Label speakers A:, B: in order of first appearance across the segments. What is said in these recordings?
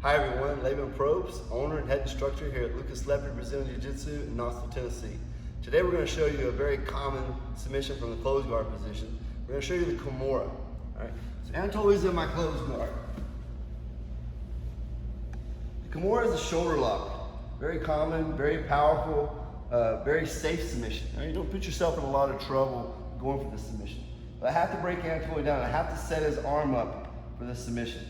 A: Hi everyone, Lepri Probst, owner and head instructor here at Lepri Brazilian Jiu-Jitsu in Knoxville, Tennessee. Today we're going to show you a very common submission from the closed guard position. We're going to show you the Kimura. Alright, so Anatoly's in my closed guard. The Kimura is a shoulder lock. Very common, very powerful, very safe submission. Now, you don't put yourself in a lot of trouble going for this submission. But I have to break Anatoly down. I have to set his arm up for this submission.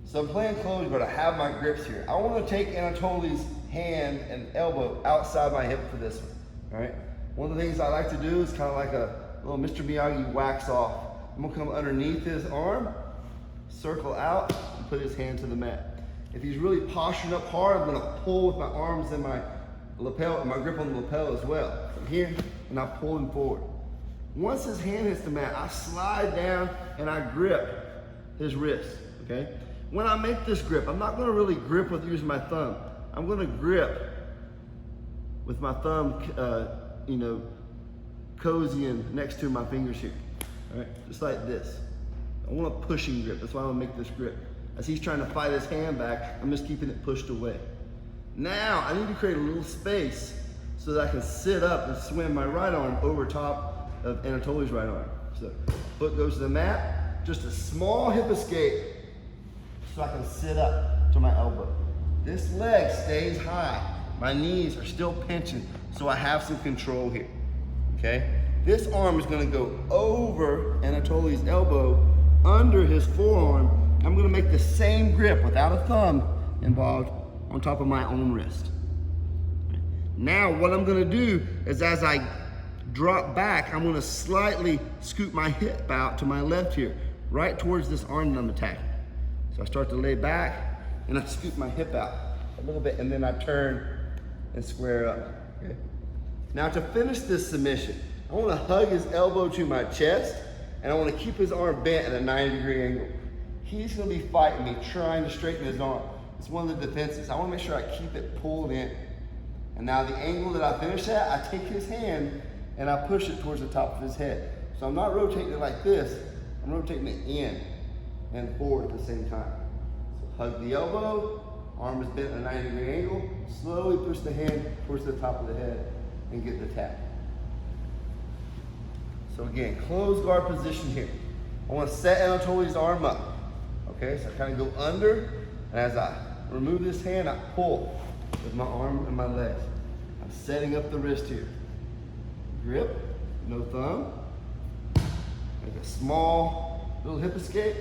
A: So I'm playing closed guard. I have my grips here. I want to take Anatoly's hand and elbow outside my hip for this one. All right. One of the things I like to do is kind of like a little Mr. Miyagi wax off. I'm gonna come underneath his arm, circle out, and put his hand to the mat. If he's really posturing up hard, I'm gonna pull with my arms and my lapel, and my grip on the lapel as well. From here, and I pull him forward. Once his hand hits the mat, I slide down and I grip his wrist. Okay. When I make this grip, I'm not gonna really grip with using my thumb. I'm gonna grip with my thumb, cozying next to my fingers here. All right, just like this. I want a pushing grip. That's why I'm gonna make this grip. As he's trying to fight his hand back, I'm just keeping it pushed away. Now, I need to create a little space so that I can sit up and swim my right arm over top of Anatoly's right arm. So, foot goes to the mat, just a small hip escape, so I can sit up to my elbow. This leg stays high. My knees are still pinching, so I have some control here, okay? This arm is gonna go over Anatoly's elbow, under his forearm. I'm gonna make the same grip without a thumb involved on top of my own wrist. Now, what I'm gonna do is as I drop back, I'm gonna slightly scoot my hip out to my left here, right towards this arm that I'm attacking. So I start to lay back and I scoot my hip out a little bit and then I turn and square up. Okay. Now to finish this submission, I want to hug his elbow to my chest and I want to keep his arm bent at a 90-degree angle. He's going to be fighting me, trying to straighten his arm. It's one of the defenses. I want to make sure I keep it pulled in. And now the angle that I finish at, I take his hand and I push it towards the top of his head. So I'm not rotating it like this, I'm rotating it in and forward at the same time. So hug the elbow, arm is bent at a 90-degree angle, slowly push the hand towards the top of the head and get the tap. So again, closed guard position here. I want to set Anatoly's arm up. Okay, so I kind of go under, and as I remove this hand, I pull with my arm and my legs. I'm setting up the wrist here. Grip, no thumb. Make a small little hip escape.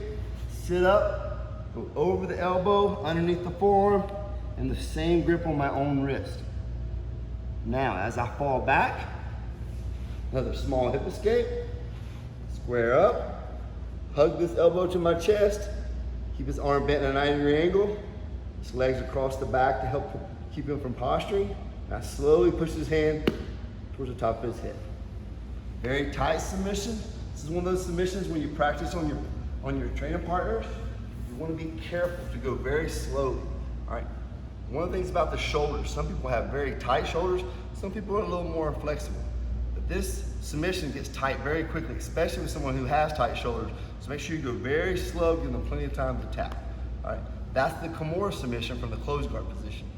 A: Sit up, go over the elbow, underneath the forearm, and the same grip on my own wrist. Now, as I fall back, another small hip escape, square up, hug this elbow to my chest, keep his arm bent at a 90-degree angle, his legs across the back to help keep him from posturing. And I slowly push his hand towards the top of his head. Very tight submission. This is one of those submissions when you practice on your training partners, you want to be careful to go very slowly, all right? One of the things about the shoulders, some people have very tight shoulders, some people are a little more flexible. But this submission gets tight very quickly, especially with someone who has tight shoulders. So make sure you go very slow, give them plenty of time to tap, all right? That's the Kimura submission from the closed guard position.